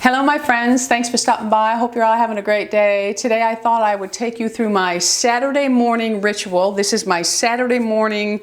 Hello my friends, thanks for stopping by. I hope you're all having a great day. Today I thought I would take you through my Saturday morning ritual. This is my Saturday morning,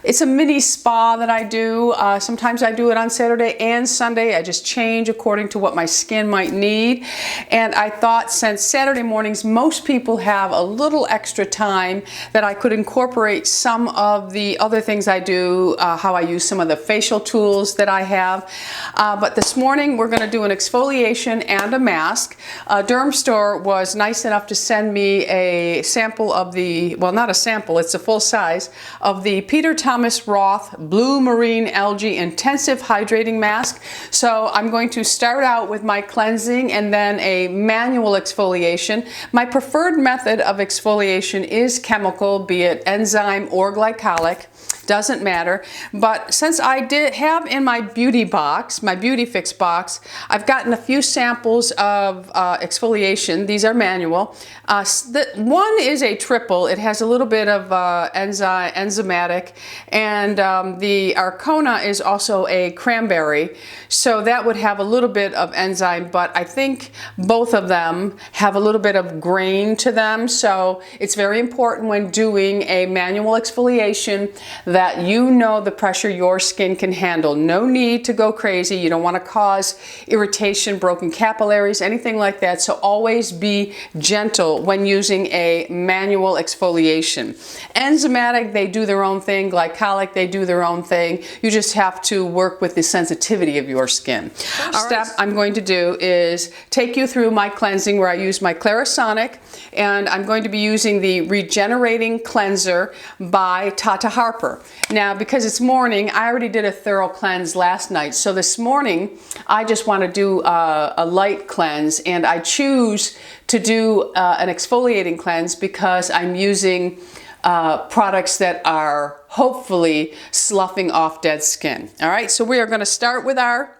it's a mini spa that I do. Sometimes I do it on Saturday and Sunday. I just change according to what my skin might need. And I thought since Saturday mornings most people have a little extra time that I could incorporate some of the other things I do, how I use some of the facial tools that I have. But this morning we're going to do an exfoliation and a mask. Derm Store was nice enough to send me a sample of the, well, not a sample, it's a full size, of the Peter Thomas Roth Blue Marine Algae Intensive Hydrating Mask. So I'm going to start out with my cleansing and then a manual exfoliation. My preferred method of exfoliation is chemical, be it enzyme or glycolic. Doesn't matter, but since I did have in my beauty box, my Beauty Fix box, I've gotten a few samples of exfoliation. These are manual. One is a triple. It has a little bit of enzymatic, and the Arcona is also a cranberry, so that would have a little bit of enzyme, but I think both of them have a little bit of grain to them, so it's very important when doing a manual exfoliation that you know the pressure your skin can handle. No need to go crazy. You don't want to cause irritation, broken capillaries, anything like that. So always be gentle when using a manual exfoliation. Enzymatic, they do their own thing. Glycolic, they do their own thing. You just have to work with the sensitivity of your skin. First step I'm going to do is take you through my cleansing where I use my Clarisonic, and I'm going to be using the Regenerating Cleanser by Tata Harper. Now, because it's morning, I already did a thorough cleanse last night. So this morning, I just want to do a light cleanse, and I choose to do an exfoliating cleanse because I'm using products that are hopefully sloughing off dead skin. All right, so we are going to start with our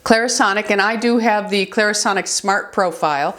Clarisonic, and I do have the Clarisonic Smart Profile,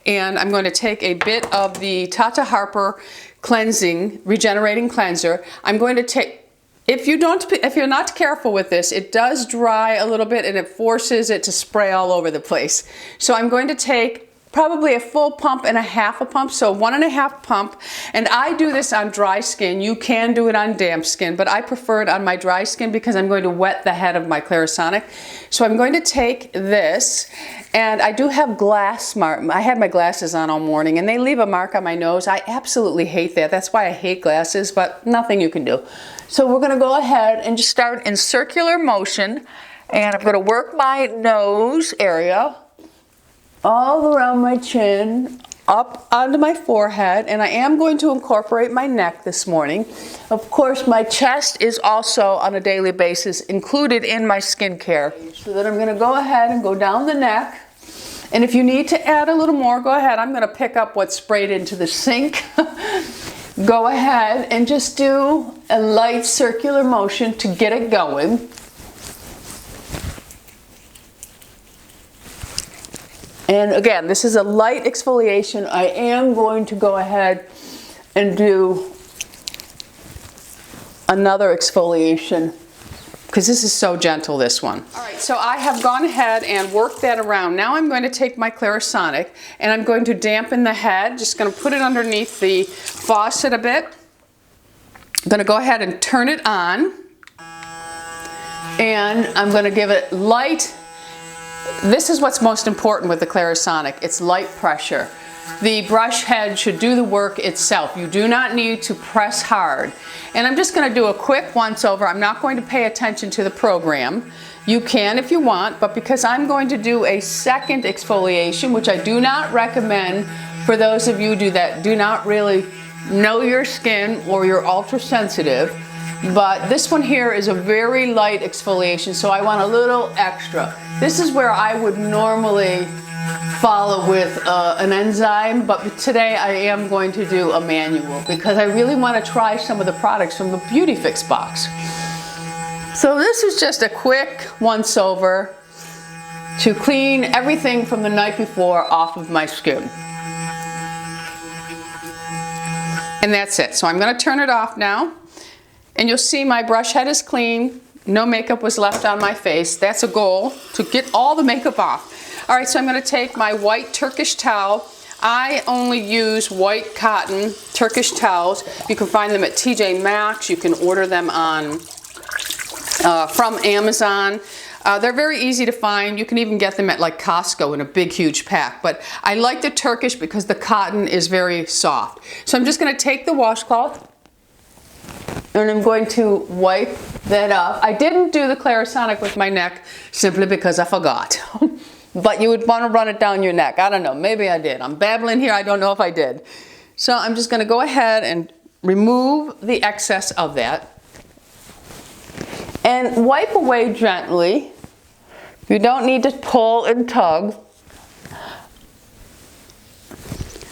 and I'm going to take a bit of the Tata Harper Regenerating Cleanser. I'm going to take, if you're not careful with this, it does dry a little bit and it forces it to spray all over the place. So I'm going to take probably a full pump and a half a pump, so 1.5 pump, and I do this on dry skin. You can do it on damp skin, but I prefer it on my dry skin because I'm going to wet the head of my Clarisonic. So I'm going to take this, and I do have glass mark. I had my glasses on all morning and they leave a mark on my nose. I absolutely hate that. That's why I hate glasses, but nothing you can do. So we're going to go ahead and just start in circular motion, and I'm going to work my nose area all around my chin, up onto my forehead, and I am going to incorporate my neck this morning. Of course, my chest is also on a daily basis included in my skincare. So then I'm going to go ahead and go down the neck, and if you need to add a little more, go ahead. I'm going to pick up what's sprayed into the sink. Go ahead and just do a light circular motion to get it going. And again, this is a light exfoliation. I am going to go ahead and do another exfoliation because this is so gentle, this one. All right, so I have gone ahead and worked that around. Now I'm going to take my Clarisonic and I'm going to dampen the head. Just going to put it underneath the faucet a bit. I'm going to go ahead and turn it on. And I'm going to give it light. This is what's most important with the Clarisonic. It's light pressure. The brush head should do the work itself. You do not need to press hard. And I'm just going to do a quick once over. I'm not going to pay attention to the program. You can if you want, but because I'm going to do a second exfoliation, which I do not recommend for those of you that do not really know your skin or you're ultra sensitive, but this one here is a very light exfoliation, so I want a little extra. This is where I would normally follow with an enzyme, but today I am going to do a manual because I really want to try some of the products from the Beauty Fix box. So this is just a quick once over to clean everything from the night before off of my skin. And that's it. So I'm going to turn it off now. And you'll see my brush head is clean. no makeup was left on my face. That's a goal, to get all the makeup off. All right, so I'm gonna take my white Turkish towel. I only use white cotton Turkish towels. You can find them at TJ Maxx. You can order them on from Amazon. They're very easy to find. You can even get them at like Costco in a big, huge pack. But I like the Turkish because the cotton is very soft. So I'm just going to take the washcloth and I'm going to wipe that off. I didn't do the Clarisonic with my neck simply because I forgot. But you would want to run it down your neck. I don't know. Maybe I did. I'm babbling here. I don't know if I did. So I'm just going to go ahead and remove the excess of that. And wipe away gently. You don't need to pull and tug.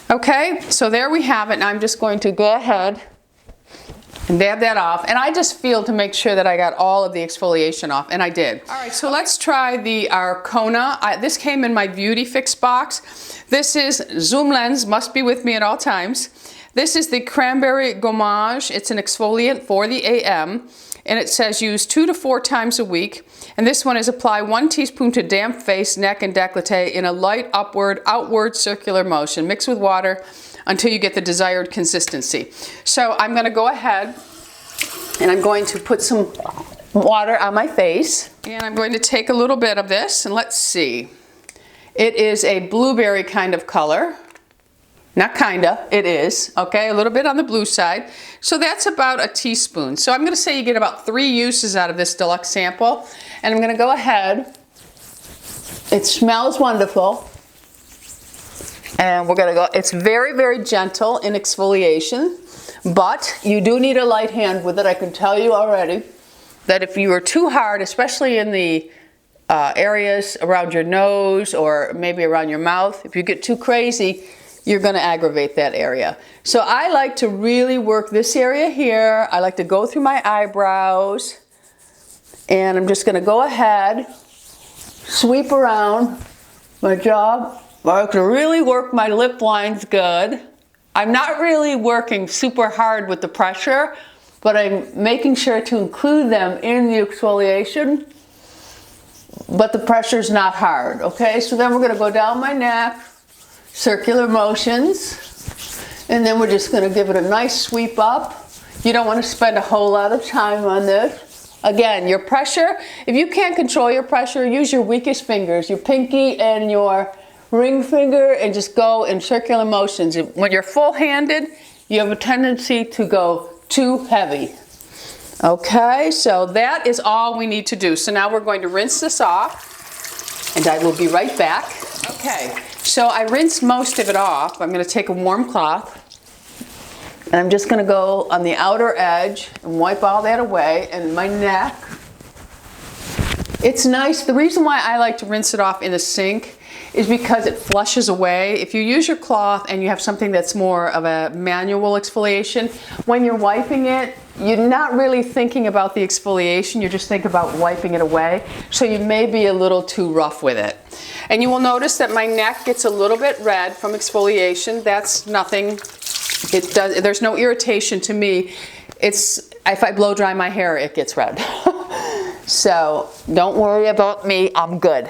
Okay, so there we have it. Now I'm just going to go ahead and dab that off. And I just feel to make sure that I got all of the exfoliation off, and I did. All right, so let's try the Aroma. This came in my Beauty Fix box. This is Zoom Lens, must be with me at all times. This is the Cranberry Gamache. It's an exfoliant for the AM. And it says use 2 to 4 times a week. And this one is apply 1 teaspoon to damp face, neck, and décolleté in a light outward circular motion. Mix with water until you get the desired consistency. So I'm going to go ahead and I'm going to put some water on my face. And I'm going to take a little bit of this and let's see. It is a blueberry kind of color. Not kinda, it is, okay? A little bit on the blue side. So that's about a teaspoon. So I'm gonna say you get about 3 uses out of this deluxe sample. And I'm gonna go ahead. It smells wonderful. And we're gonna go, it's very, very gentle in exfoliation, but you do need a light hand with it. I can tell you already that if you are too hard, especially in the areas around your nose or maybe around your mouth, if you get too crazy, you're going to aggravate that area. So I like to really work this area here. I like to go through my eyebrows. And I'm just going to go ahead, sweep around my jaw. I like to really work my lip lines good. I'm not really working super hard with the pressure, but I'm making sure to include them in the exfoliation. But the pressure's not hard, okay? So then we're going to go down my neck. Circular motions, and then we're just going to give it a nice sweep up. You don't want to spend a whole lot of time on this. Again, your pressure, if you can't control your pressure, use your weakest fingers, your pinky and your ring finger, and just go in circular motions. When you're full-handed, you have a tendency to go too heavy. Okay, so that is all we need to do. So now we're going to rinse this off, and I will be right back. Okay. So I rinsed most of it off. I'm going to take a warm cloth and I'm just going to go on the outer edge and wipe all that away. And my neck, it's nice. The reason why I like to rinse it off in the sink is because it flushes away. If you use your cloth and you have something that's more of a manual exfoliation, when you're wiping it, you're not really thinking about the exfoliation, you're just thinking about wiping it away. So you may be a little too rough with it. And you will notice that my neck gets a little bit red from exfoliation. That's nothing, there's no irritation to me. It's, if I blow dry my hair, it gets red. So don't worry about me, I'm good.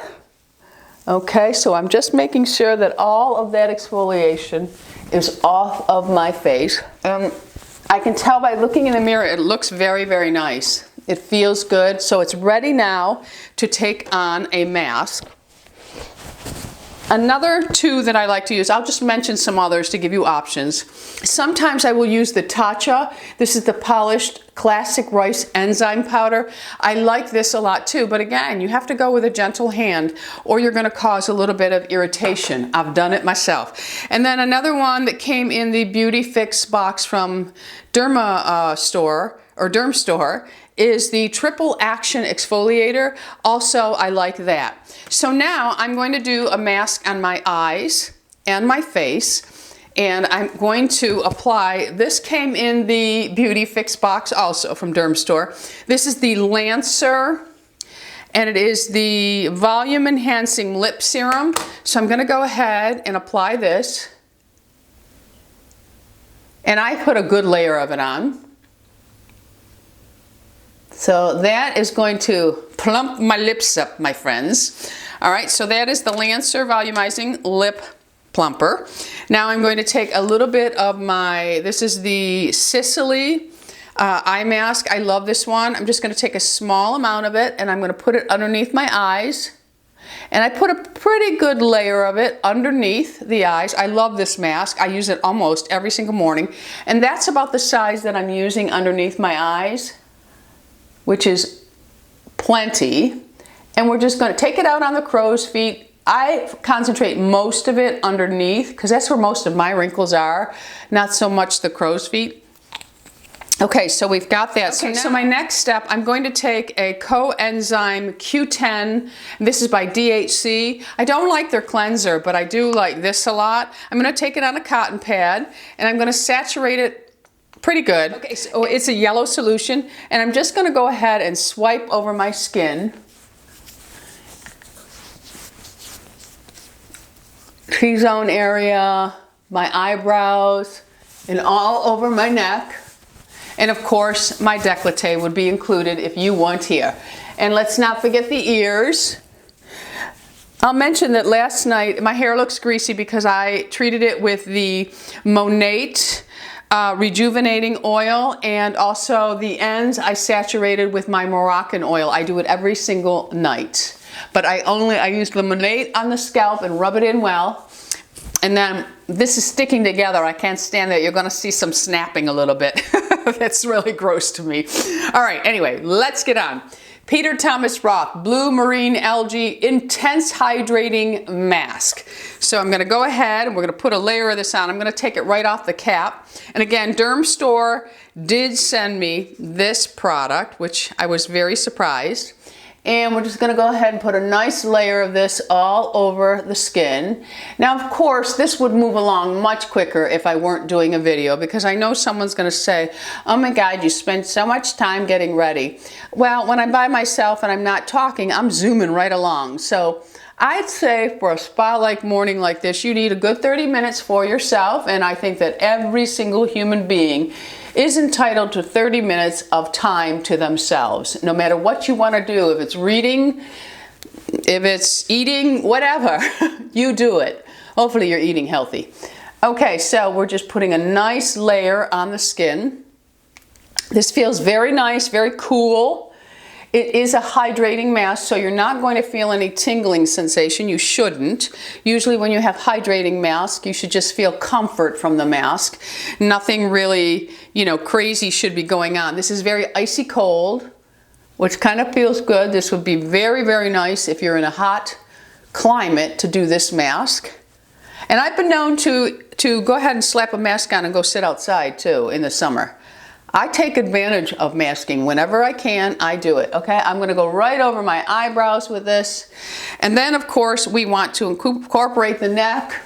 Okay, so I'm just making sure that all of that exfoliation is off of my face. I can tell by looking in the mirror, it looks very, very nice. It feels good, so it's ready now to take on a mask. Another two that I like to use, I'll just mention some others to give you options. Sometimes I will use the Tatcha. This is the polished classic rice enzyme powder. I like this a lot too, but again, you have to go with a gentle hand or you're going to cause a little bit of irritation. I've done it myself. And then another one that came in the Beauty Fix box from Derm Store is the Triple Action Exfoliator. Also, I like that. So now I'm going to do a mask on my eyes and my face, and I'm going to apply, this came in the Beauty Fix box also from Derm Store. This is the Lancer, and it is the Volume Enhancing Lip Serum. So I'm gonna go ahead and apply this. And I put a good layer of it on. So that is going to plump my lips up, my friends. All right, so that is the Lancer Volumizing Lip Plumper. Now I'm going to take a little bit of my, this is the Sicily Eye Mask. I love this one. I'm just going to take a small amount of it and I'm going to put it underneath my eyes. And I put a pretty good layer of it underneath the eyes. I love this mask. I use it almost every single morning. And that's about the size that I'm using underneath my eyes, which is plenty. And we're just going to take it out on the crow's feet. I concentrate most of it underneath because that's where most of my wrinkles are, not so much the crow's feet. Okay, so we've got that. Okay, so my next step, I'm going to take a coenzyme Q10. This is by DHC. I don't like their cleanser, but I do like this a lot. I'm going to take it on a cotton pad and I'm going to saturate it pretty good. Okay, so it's a yellow solution and I'm just going to go ahead and swipe over my skin. T-zone area, my eyebrows, and all over my neck. And of course, my décolleté would be included if you weren't here. And let's not forget the ears. I'll mention that last night, my hair looks greasy because I treated it with the Monate Rejuvenating Oil, and also the ends I saturated with my Moroccan oil. I do it every single night. But I use the Monate on the scalp and rub it in well. And then this is sticking together. I can't stand that. You're going to see some snapping a little bit. That's really gross to me. All right, anyway, let's get on. Peter Thomas Roth Blue Marine Algae Intense Hydrating Mask. So I'm going to go ahead and we're going to put a layer of this on. I'm going to take it right off the cap. And again, Derm Store did send me this product, which I was very surprised. And we're just going to go ahead and put a nice layer of this all over the skin. Now, of course, this would move along much quicker if I weren't doing a video, because I know someone's going to say, oh my God, you spend so much time getting ready. Well, when I'm by myself and I'm not talking, I'm zooming right along. So I'd say for a spa-like morning like this, you need a good 30 minutes for yourself. And I think that every single human being is entitled to 30 minutes of time to themselves, no matter what you want to do. If it's reading, if it's eating, whatever, you do it. Hopefully you're eating healthy. Okay, so we're just putting a nice layer on the skin. This feels very nice, very cool. It is a hydrating mask, so you're not going to feel any tingling sensation. You shouldn't. Usually when you have hydrating mask, you should just feel comfort from the mask. Nothing really, crazy should be going on. This is very icy cold, which kind of feels good. This would be very, very nice if you're in a hot climate to do this mask. And I've been known to go ahead and slap a mask on and go sit outside too in the summer. I take advantage of masking whenever I can. I do it, okay? I'm gonna go right over my eyebrows with this. And then, of course, we want to incorporate the neck.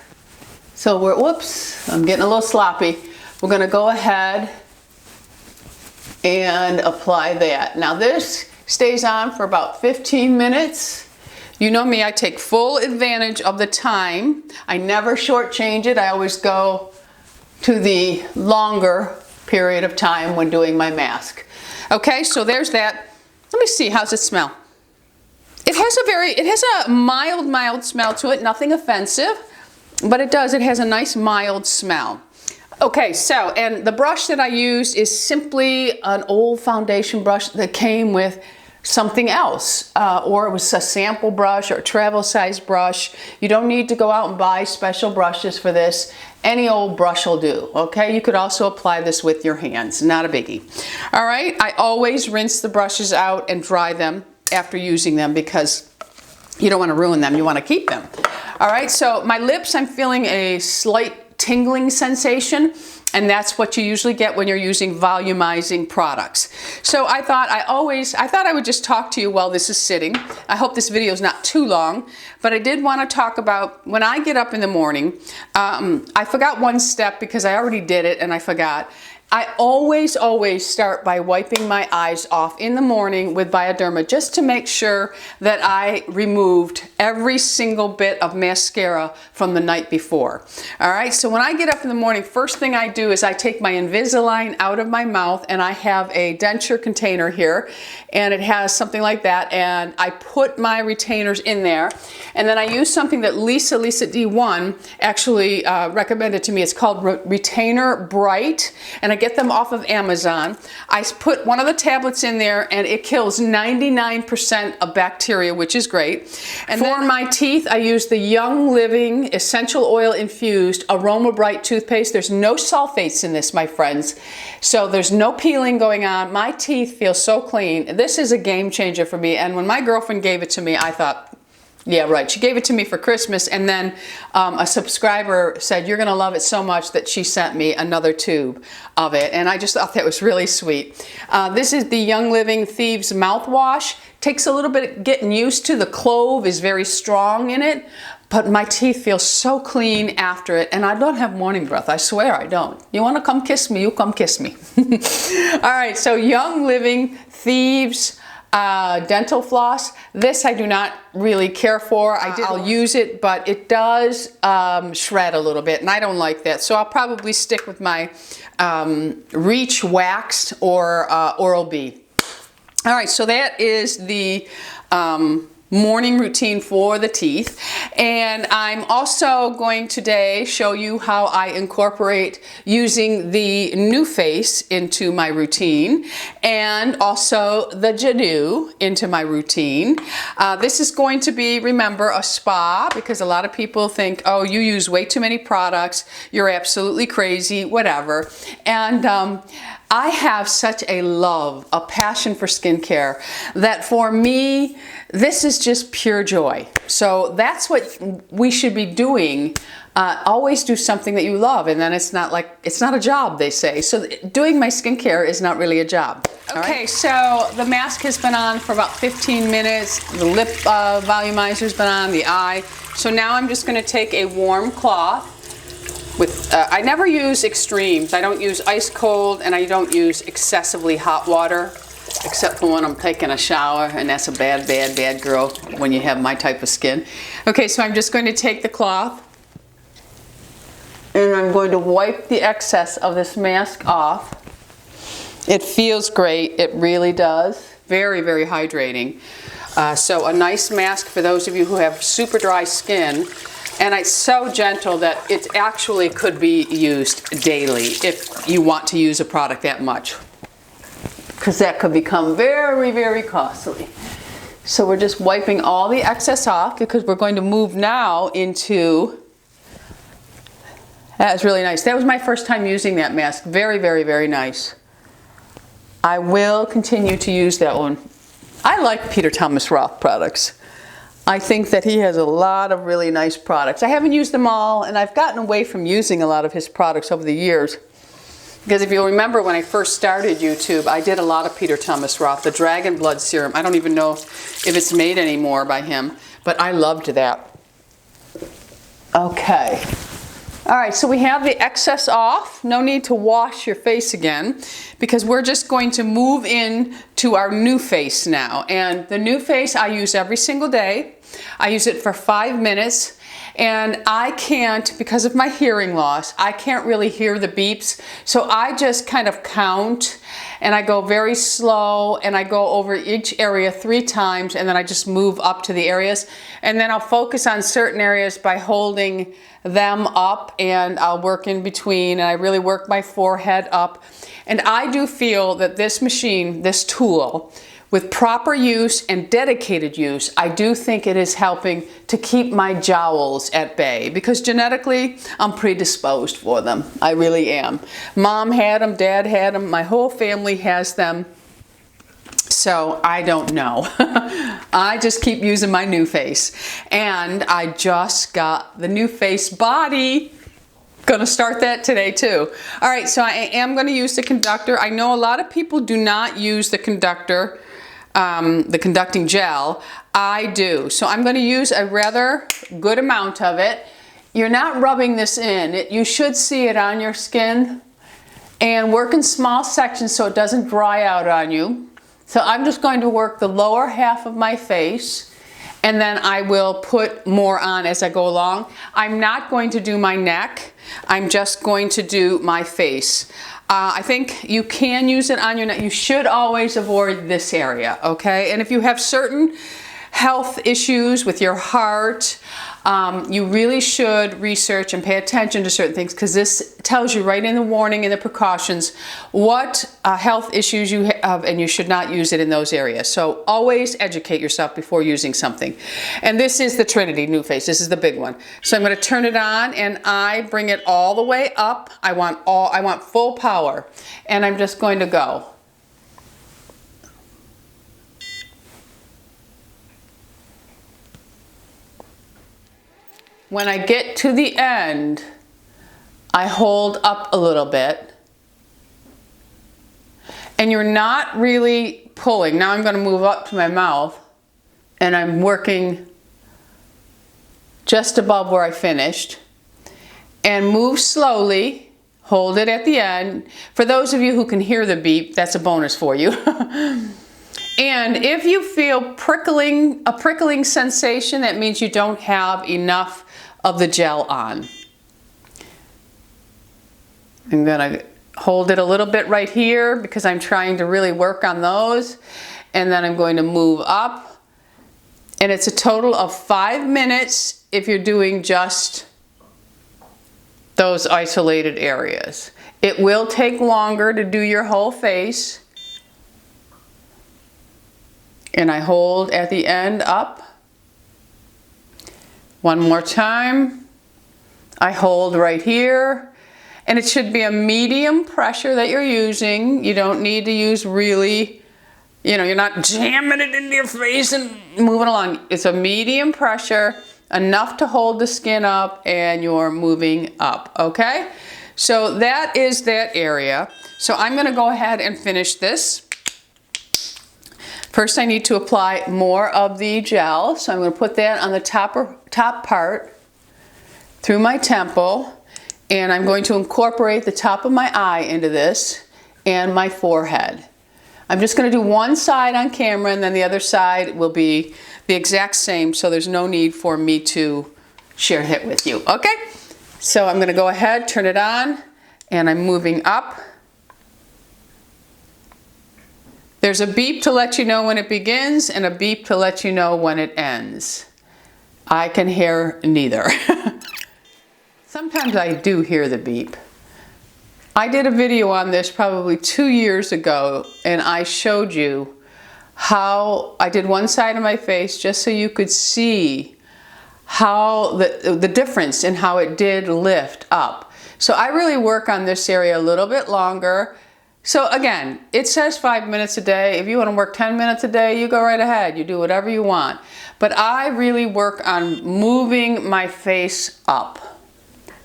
So whoops, I'm getting a little sloppy. We're gonna go ahead and apply that. Now this stays on for about 15 minutes. You know me, I take full advantage of the time. I never shortchange it. I always go to the longer period of time when doing my mask. Okay, so there's that. Let me see, how's it smell? It has a mild smell to it, nothing offensive, but it has a nice mild smell. Okay, so, and the brush that I used is simply an old foundation brush that came with something else, or it was a sample brush or a travel size brush. You don't need to go out and buy special brushes for this. Any old brush will do, okay? You could also apply this with your hands, not a biggie. All right, I always rinse the brushes out and dry them after using them because you don't want to ruin them, you want to keep them. All right, so my lips, I'm feeling a slight tingling sensation, and that's what you usually get when you're using volumizing products. So I thought I would just talk to you while this is sitting. I hope this video is not too long, but I did want to talk about when I get up in the morning. I forgot one step because I already did it and I forgot. I always start by wiping my eyes off in the morning with Bioderma just to make sure that I removed every single bit of mascara from the night before. All right, so when I get up in the morning, first thing I do is I take my Invisalign out of my mouth, and I have a denture container here, and it has something like that, and I put my retainers in there, and then I use something that Lisa D1 actually recommended to me. It's called Retainer Brite, and I get them off of Amazon. I put one of the tablets in there, and it kills 99% of bacteria, which is great. And for my teeth, I use the Young Living Essential Oil Infused Aroma Brite toothpaste. There's no sulfates in this, my friends, so there's no peeling going on. My teeth feel so clean. This is a game changer for me, and when my girlfriend gave it to me, I thought, yeah, right. She gave it to me for Christmas, and then a subscriber said, you're going to love it so much, that she sent me another tube of it, and I just thought that was really sweet. This is the Young Living Thieves mouthwash. Takes a little bit of getting used to. The clove is very strong in it, but my teeth feel so clean after it, and I don't have morning breath. I swear I don't. You want to come kiss me? You come kiss me. All right, so Young Living Thieves dental floss. This I do not really care for. I'll use it, but it does shred a little bit, and I don't like that. So I'll probably stick with my Reach Waxed or Oral-B. All right, so that is the morning routine for the teeth, and I'm also going today show you how I incorporate using the NuFace into my routine, and also the Jenu into my routine. This is going to be, remember, a spa, because a lot of people think, oh, you use way too many products, you're absolutely crazy, whatever. And I have such a love, a passion for skincare, that for me, this is just pure joy. So that's what we should be doing. Always do something that you love, and then it's not a job, they say. So doing my skincare is not really a job. Okay, so the mask has been on for about 15 minutes. The lip volumizer's been on, the eye. So now I'm just going to take a warm cloth. I never use extremes. I don't use ice cold, and I don't use excessively hot water, except for when I'm taking a shower, and that's a bad girl when you have my type of skin. Okay, so I'm just going to take the cloth, and I'm going to wipe the excess of this mask off. It feels great. It really does. Very, very hydrating. So a nice mask for those of you who have super dry skin. And it's so gentle that it actually could be used daily if you want to use a product that much, because that could become very, very costly. So we're just wiping all the excess off, because we're going to move now into, that was really nice. That was my first time using that mask. Very, very, very nice. I will continue to use that one. I like Peter Thomas Roth products. I think that he has a lot of really nice products. I haven't used them all, and I've gotten away from using a lot of his products over the years. Because if you'll remember, when I first started YouTube, I did a lot of Peter Thomas Roth, the Dragon Blood Serum. I don't even know if it's made anymore by him, but I loved that. Okay. All right, so we have the excess off. No need to wash your face again, because we're just going to move in to our NuFace now. And the NuFace I use every single day. I use it for 5 minutes, and I can't, because of my hearing loss, I can't really hear the beeps. So I just kind of count, and I go very slow, and I go over each area 3 times, and then I just move up to the areas. And then I'll focus on certain areas by holding them up, and I'll work in between, and I really work my forehead up. And I do feel that this machine, this tool, with proper use and dedicated use, I do think it is helping to keep my jowls at bay, because genetically I'm predisposed for them. I really am. Mom had them, Dad had them, my whole family has them. So I don't know. I just keep using my NuFace, and I just got the NuFace body. Gonna start that today too. All right, so I am gonna use the conductor. I know a lot of people do not use the conductor, the conducting gel. I do. So I'm gonna use a rather good amount of it. You're not rubbing this in. You should see it on your skin. and work in small sections so it doesn't dry out on you. So I'm just going to work the lower half of my face, and then I will put more on as I go along. I'm not going to do my neck. I'm just going to do my face. I think you can use it on your neck. You should always avoid this area, okay? And if you have certain health issues with your heart, you really should research and pay attention to certain things, because this tells you right in the warning and the precautions what health issues you have, and you should not use it in those areas. So always educate yourself before using something. And this is the Trinity NuFace. This is the big one. So I'm going to turn it on, and I bring it all the way up. I want full power, and I'm just going to go. When I get to the end, I hold up a little bit, and you're not really pulling. Now I'm going to move up to my mouth, and I'm working just above where I finished, and move slowly, hold it at the end. For those of you who can hear the beep, that's a bonus for you. And if you feel a prickling sensation, that means you don't have enough of the gel on. I'm gonna hold it a little bit right here because I'm trying to really work on those. And then I'm going to move up. And it's a total of 5 minutes if you're doing just those isolated areas. It will take longer to do your whole face. And I hold at the end up. One more time. I hold right here. And it should be a medium pressure that you're using. You don't need to use really, you're not jamming it into your face and moving along. It's a medium pressure, enough to hold the skin up, and you're moving up, okay? So that is that area. So I'm gonna go ahead and finish this. First, I need to apply more of the gel. So I'm going to put that on the top part through my temple. And I'm going to incorporate the top of my eye into this and my forehead. I'm just going to do one side on camera, and then the other side will be the exact same. So there's no need for me to share it with you. Okay? So I'm going to go ahead, turn it on, and I'm moving up. There's a beep to let you know when it begins and a beep to let you know when it ends. I can hear neither. Sometimes I do hear the beep. I did a video on this probably 2 years ago, and I showed you how I did one side of my face just so you could see how the difference in how it did lift up. So I really work on this area a little bit longer. So again, it says 5 minutes a day. If you want to work 10 minutes a day, you go right ahead. You do whatever you want. But I really work on moving my face up.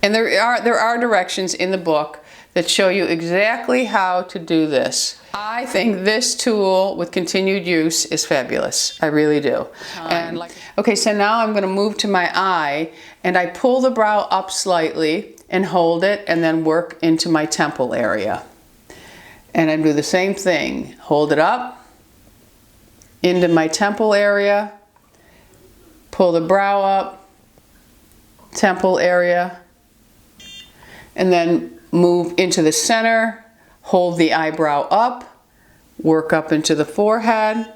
And there are directions in the book that show you exactly how to do this. I think this tool with continued use is fabulous. I really do. Okay, so now I'm going to move to my eye, and I pull the brow up slightly and hold it, and then work into my temple area. And I do the same thing. Hold it up into my temple area, pull the brow up, temple area, and then move into the center, hold the eyebrow up, work up into the forehead,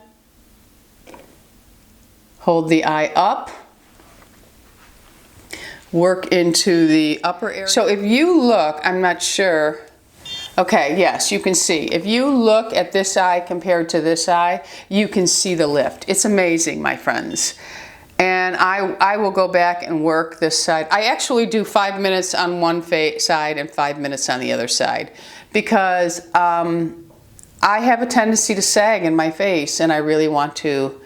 hold the eye up, work into the upper area. So if you look, I'm not sure. Okay, yes, you can see. If you look at this eye compared to this eye, you can see the lift. It's amazing, my friends. And I will go back and work this side. I actually do 5 minutes on one side and 5 minutes on the other side, because I have a tendency to sag in my face, and I really want to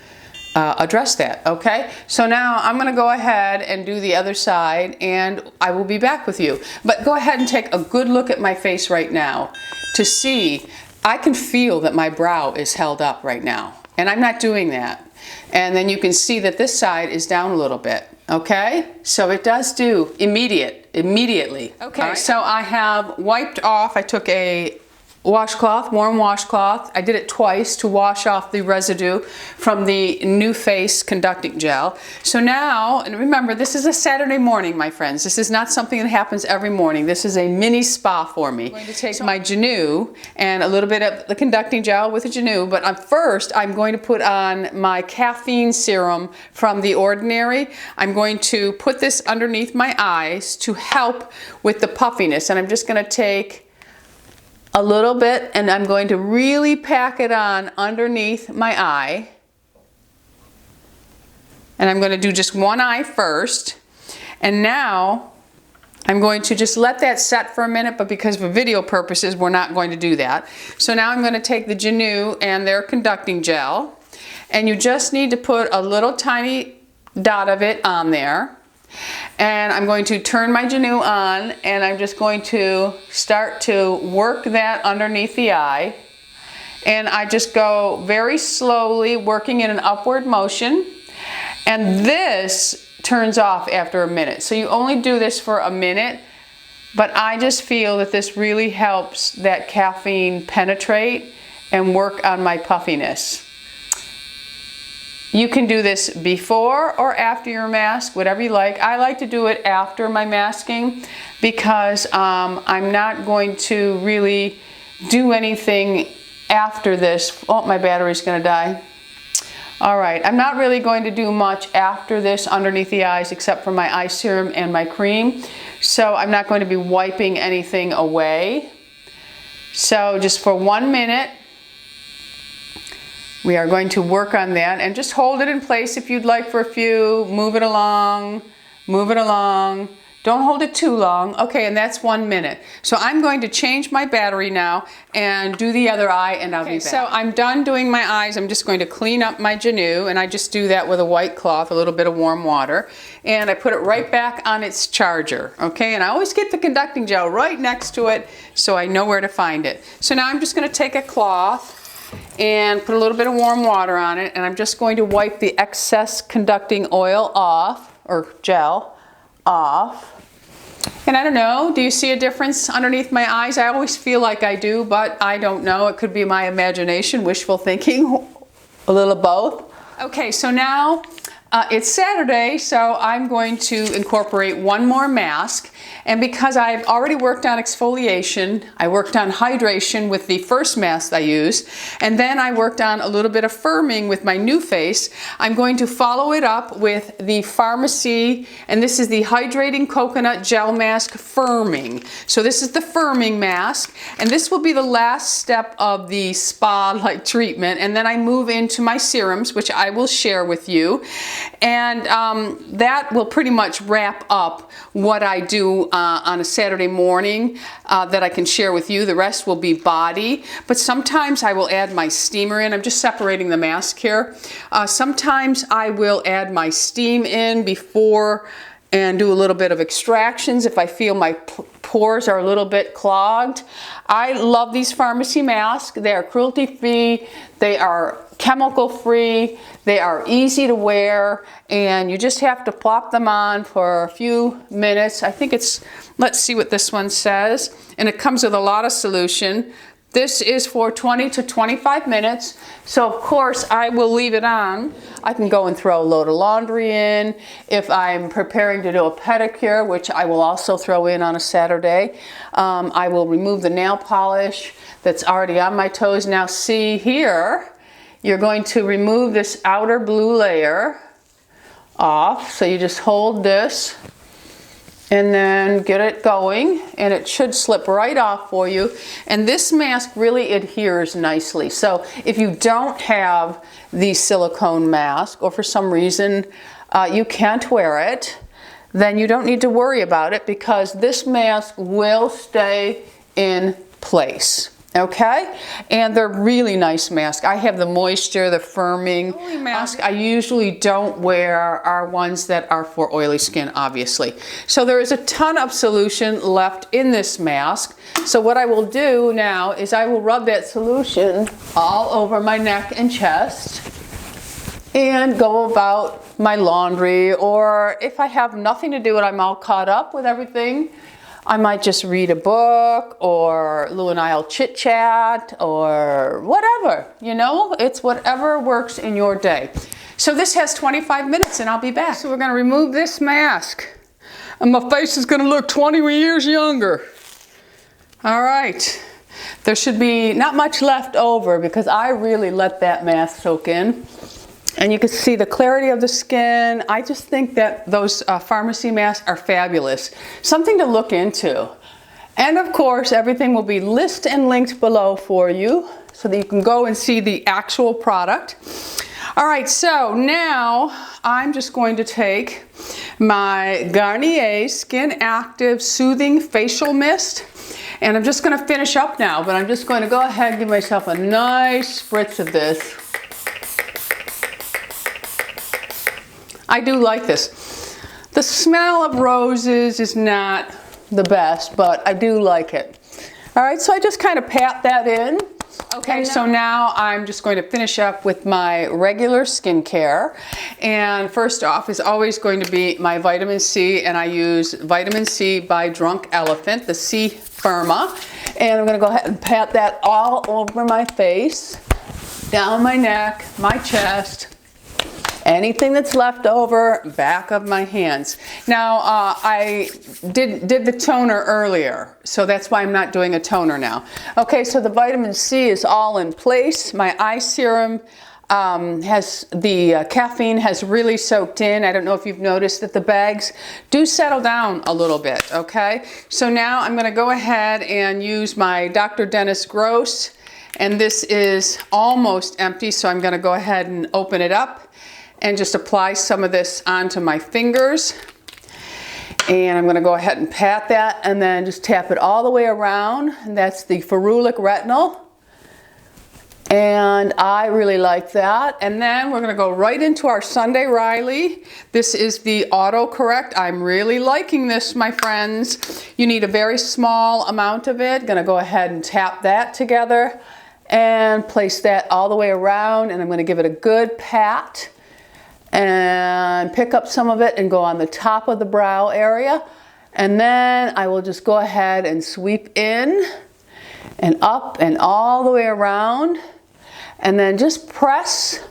address that, okay? So now I'm gonna go ahead and do the other side, and I will be back with you. But go ahead and take a good look at my face right now to see. I can feel that my brow is held up right now, and I'm not doing that. And then you can see that this side is down a little bit. Okay, so it does do immediately. Okay, right. So I have wiped off, I took a washcloth, warm washcloth. I did it twice to wash off the residue from the NuFace conducting gel. So now, and remember, this is a Saturday morning, my friends. This is not something that happens every morning. This is a mini spa for me. I'm going to take my Jenu and a little bit of the conducting gel with the Jenu, but first I'm going to put on my Caffeine Serum from the Ordinary. I'm going to put this underneath my eyes to help with the puffiness, and I'm just going to take a little bit, and I'm going to really pack it on underneath my eye. And I'm going to do just one eye first. And now I'm going to just let that set for a minute, but because for video purposes, we're not going to do that. So now I'm going to take the Jenu and their conducting gel, and you just need to put a little tiny dot of it on there. And I'm going to turn my Jenu on, and I'm just going to start to work that underneath the eye. And I just go very slowly, working in an upward motion. And this turns off after a minute. So you only do this for a minute, but I just feel that this really helps that caffeine penetrate and work on my puffiness. You can do this before or after your mask, whatever you like. I like to do it after my masking because I'm not going to really do anything after this. Oh, my battery's gonna die. All right, I'm not really going to do much after this underneath the eyes except for my eye serum and my cream. So I'm not going to be wiping anything away. So just for 1 minute, we are going to work on that, and just hold it in place if you'd like for a few. Move it along, move it along. Don't hold it too long. Okay, and that's 1 minute. So I'm going to change my battery now and do the other eye, and I'll be back. So I'm done doing my eyes. I'm just going to clean up my Jenu, and I just do that with a white cloth, a little bit of warm water, and I put it right back on its charger. Okay, and I always get the conducting gel right next to it so I know where to find it. So now I'm just going to take a cloth and put a little bit of warm water on it, and I'm just going to wipe the excess conducting oil off, or gel off. And I don't know, do you see a difference underneath my eyes? I always feel like I do, but I don't know. It could be my imagination, wishful thinking, a little of both. Okay, so now it's Saturday, so I'm going to incorporate one more mask. And because I've already worked on exfoliation, I worked on hydration with the first mask I used, and then I worked on a little bit of firming with my NuFace. I'm going to follow it up with the Pharmacy, and this is the Hydrating Coconut Gel Mask Firming. So this is the firming mask, and this will be the last step of the spa-like treatment, and then I move into my serums, which I will share with you. And that will pretty much wrap up what I do on a Saturday morning that I can share with you. The rest will be body, but sometimes I will add my steamer in. I'm just separating the mask here. Sometimes I will add my steam in before and do a little bit of extractions if I feel my pores are a little bit clogged. I love these Pharmacy masks. They are cruelty-free, they are chemical-free, they are easy to wear, and you just have to plop them on for a few minutes. I think it's, let's see what this one says, and it comes with a lot of solution. This is for 20 to 25 minutes, so of course I will leave it on. I can go and throw a load of laundry in. If I'm preparing to do a pedicure, which I will also throw in on a Saturday, I will remove the nail polish that's already on my toes. Now see here, you're going to remove this outer blue layer off, so you just hold this and then get it going, and it should slip right off for you. And this mask really adheres nicely. So if you don't have the silicone mask, or for some reason you can't wear it, then you don't need to worry about it, because this mask will stay in place. Okay, and they're really nice masks. I have the moisture, the firming. The only mask I usually don't wear are ones that are for oily skin, obviously. So there is a ton of solution left in this mask. So what I will do now is I will rub that solution all over my neck and chest. and go about my laundry, or if I have nothing to do and I'm all caught up with everything, I might just read a book, or Lou and I'll chit chat, or whatever, you know, it's whatever works in your day. So this has 25 minutes and I'll be back. So we're gonna remove this mask and my face is gonna look 20 years younger. All right, there should be not much left over because I really let that mask soak in. And you can see the clarity of the skin. I just think that those pharmacy masks are fabulous. Something to look into. And of course, everything will be listed and linked below for you so that you can go and see the actual product. All right, so now I'm just going to take my Garnier Skin Active Soothing Facial Mist. And I'm just gonna finish up now, but I'm just going to go ahead and give myself a nice spritz of this. I do like this. The smell of roses is not the best, but I do like it. All right, so I just kind of pat that in. Okay, so now I'm just going to finish up with my regular skincare. And first off is always going to be my vitamin C, and I use Vitamin C by Drunk Elephant, the C Firma. And I'm gonna go ahead and pat that all over my face, down my neck, my chest, anything that's left over, back of my hands. Now, I did the toner earlier, so that's why I'm not doing a toner now. Okay, so the vitamin C is all in place. My eye serum has the caffeine has really soaked in. I don't know if you've noticed that the bags do settle down a little bit, okay? So now I'm gonna go ahead and use my Dr. Dennis Gross, and this is almost empty, so I'm gonna go ahead and open it up and just apply some of this onto my fingers. And I'm gonna go ahead and pat that and then just tap it all the way around. And that's the Ferulic Retinol. And I really like that. And then we're gonna go right into our Sunday Riley. This is the autocorrect. I'm really liking this, my friends. You need a very small amount of it. Gonna go ahead and tap that together and place that all the way around. And I'm gonna give it a good pat and pick up some of it and go on the top of the brow area. And then I will just go ahead and sweep in and up and all the way around. And then just press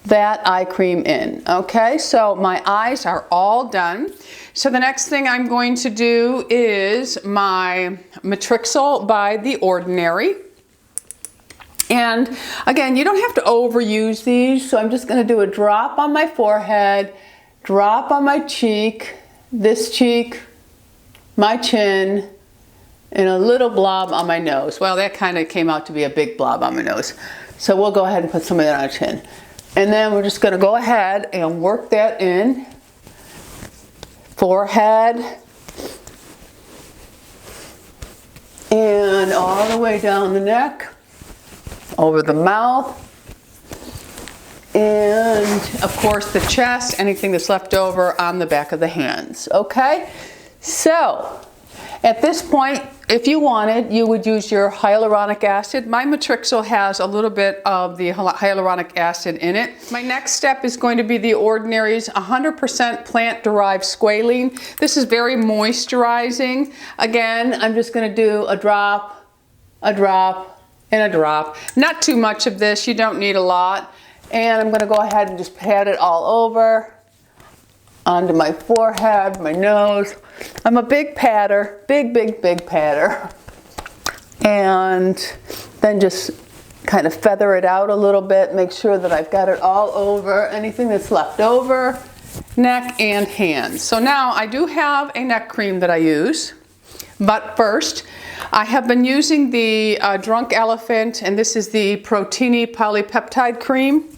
that eye cream in. Okay, so my eyes are all done. So the next thing I'm going to do is my Matrixyl by The Ordinary. And again, you don't have to overuse these, so I'm just going to do a drop on my forehead, drop on my cheek, this cheek, my chin, and a little blob on my nose. Well, that kind of came out to be a big blob on my nose. So we'll go ahead and put some of that on our chin. And then we're just going to go ahead and work that in. Forehead. And all the way down the neck. Over the mouth, and of course the chest, anything that's left over on the back of the hands. Okay, so at this point, if you wanted, you would use your hyaluronic acid. My Matrixyl has a little bit of the hyaluronic acid in it. My next step is going to be The Ordinary's 100% plant-derived squalene. This is very moisturizing. Again, I'm just going to do a drop, and a drop. Not too much of this, you don't need a lot. And I'm gonna go ahead and just pat it all over, onto my forehead, my nose. I'm a big patter, big patter. And then just kind of feather it out a little bit, make sure that I've got it all over, anything that's left over, neck and hands. So now I do have a neck cream that I use, but first, I have been using the Drunk Elephant, and this is the Protini Polypeptide Cream.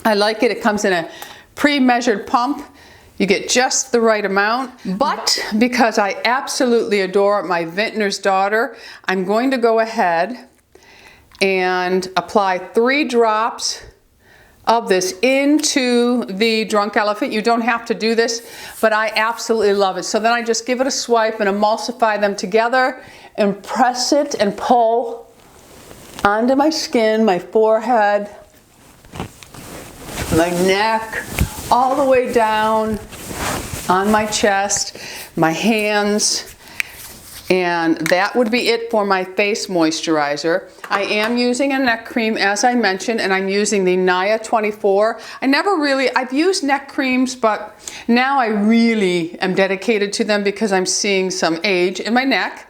I like it. It comes in a pre-measured pump. You get just the right amount, but because I absolutely adore my Vintner's daughter, I'm going to go ahead and apply 3 drops of this into the Drunk Elephant. You don't have to do this, but I absolutely love it. So then I just give it a swipe and emulsify them together and press it and pull onto my skin, my forehead, my neck, all the way down on my chest, my hands, and that would be it for my face moisturizer. I am using a neck cream, as I mentioned, and I'm using the Naya 24. I've used neck creams, but now I really am dedicated to them because I'm seeing some age in my neck.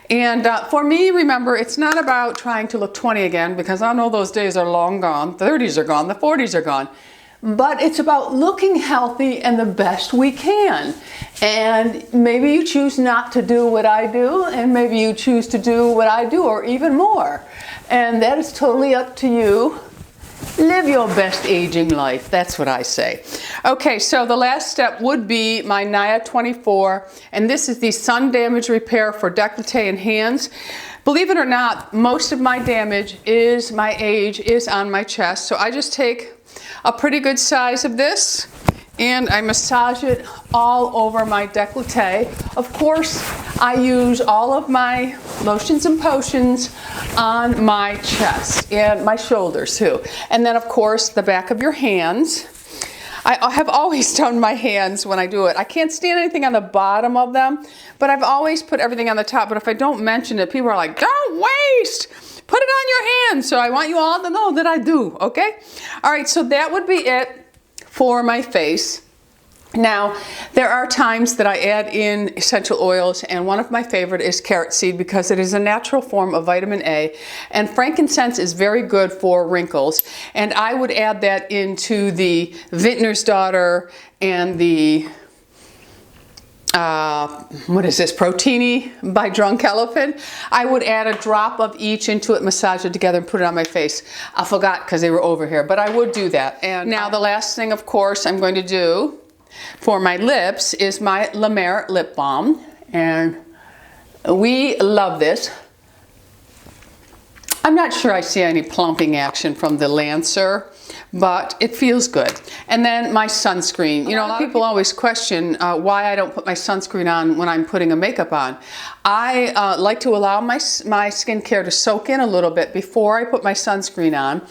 And for me, remember, it's not about trying to look 20 again, because I know those days are long gone. The 30s are gone, the 40s are gone. But it's about looking healthy and the best we can. And maybe you choose not to do what I do, and maybe you choose to do what I do, or even more. And that is totally up to you. Live your best aging life. That's what I say. Okay, so the last step would be my Naya 24, and this is the sun damage repair for décolleté and hands. Believe it or not, most of my damage is, my age is on my chest. So I just take a pretty good size of this and I massage it all over my décolleté. Of course, I use all of my lotions and potions on my chest and my shoulders too. And then of course, the back of your hands. I have always done my hands when I do it. I can't stand anything on the bottom of them, but I've always put everything on the top. But if I don't mention it, people are like, don't waste. Put it on your hands. So I want you all to know that I do, okay? All right, so that would be it for my face. Now, there are times that I add in essential oils, and one of my favorite is carrot seed because it is a natural form of vitamin A, and frankincense is very good for wrinkles, and I would add that into the Vintner's Daughter and the what is this, Protini by Drunk Elephant. I would add a drop of each into it, massage it together, and put it on my face. I forgot because they were over here, but I would do that. And now the last thing, of course, I'm going to do for my lips is my Lemare Lip Balm, and we love this. I'm not sure I see any plumping action from the Lancer, but it feels good. And then my sunscreen. You know, a lot of people always question why I don't put my sunscreen on when I'm putting a makeup on. I like to allow my skincare to soak in a little bit before I put my sunscreen on,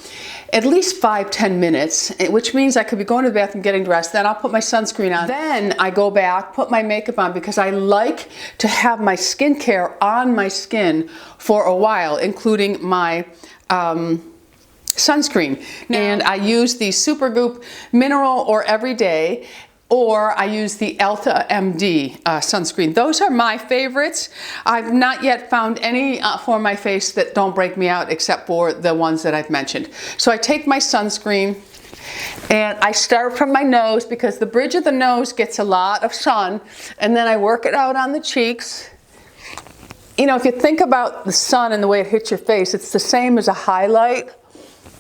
at least 5-10 minutes, which means I could be going to the bathroom, getting dressed, then I'll put my sunscreen on. Then I go back, put my makeup on, because I like to have my skincare on my skin for a while, including my sunscreen. And I use the Supergoop Mineral or Everyday, or I use the Elta MD sunscreen. Those are my favorites. I've not yet found any for my face that don't break me out, except for the ones that I've mentioned. So I take my sunscreen and I start from my nose, because the bridge of the nose gets a lot of sun, and then I work it out on the cheeks. You know, if you think about the sun and the way it hits your face, it's the same as a highlight.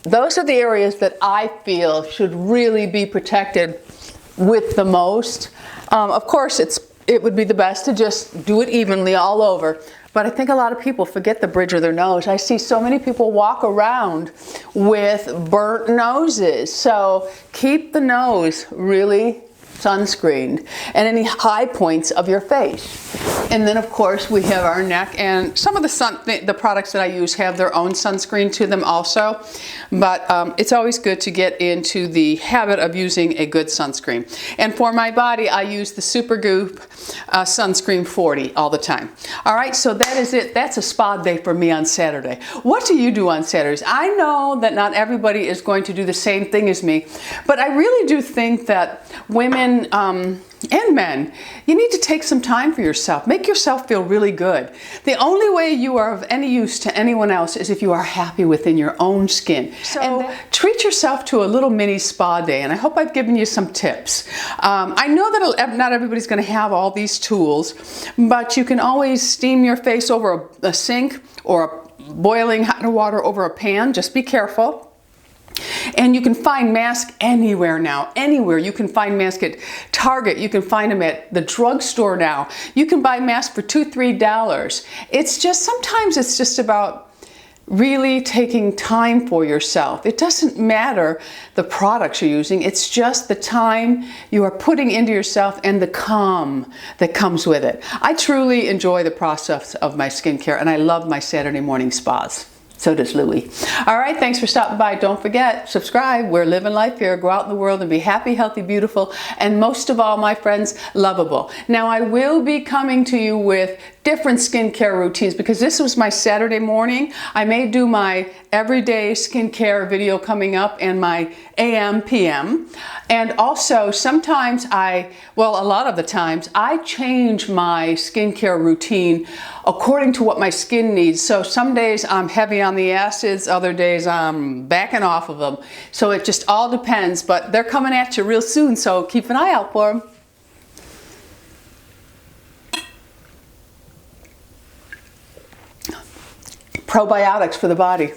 Those are the areas that I feel should really be protected with the most. Of course, it would be the best to just do it evenly all over, but I think a lot of people forget the bridge of their nose. I see so many people walk around with burnt noses, so keep the nose really sunscreened and any high points of your face. And then of course we have our neck, and some of the products that I use have their own sunscreen to them also, but it's always good to get into the habit of using a good sunscreen. And for my body, I use the Supergoop Sunscreen 40 all the time. All right, so that is it. That's a spa day for me on Saturday. What do you do on Saturdays? I know that not everybody is going to do the same thing as me, but I really do think that women and men, you need to take some time for yourself. Make yourself feel really good. The only way you are of any use to anyone else is if you are happy within your own skin. So treat yourself to a little mini spa day, and I hope I've given you some tips. I know that not everybody's going to have all these tools, but you can always steam your face over a sink or boiling hot water over a pan. Just be careful. And you can find masks anywhere now, anywhere. You can find masks at Target. You can find them at the drugstore now. You can buy masks for $2, $3. It's just, sometimes it's just about really taking time for yourself. It doesn't matter the products you're using. It's just the time you are putting into yourself and the calm that comes with it. I truly enjoy the process of my skincare, and I love my Saturday morning spas. So does Louie. All right, thanks for stopping by. Don't forget, subscribe. We're living life here. Go out in the world and be happy, healthy, beautiful, and most of all, my friends, lovable. Now, I will be coming to you with different skincare routines because this was my Saturday morning. I may do my everyday skincare video coming up and my AM, PM. And also sometimes a lot of the times I change my skincare routine according to what my skin needs. So some days I'm heavy on the acids, other days I'm backing off of them. So it just all depends, but they're coming at you real soon, so keep an eye out for them. Probiotics for the body.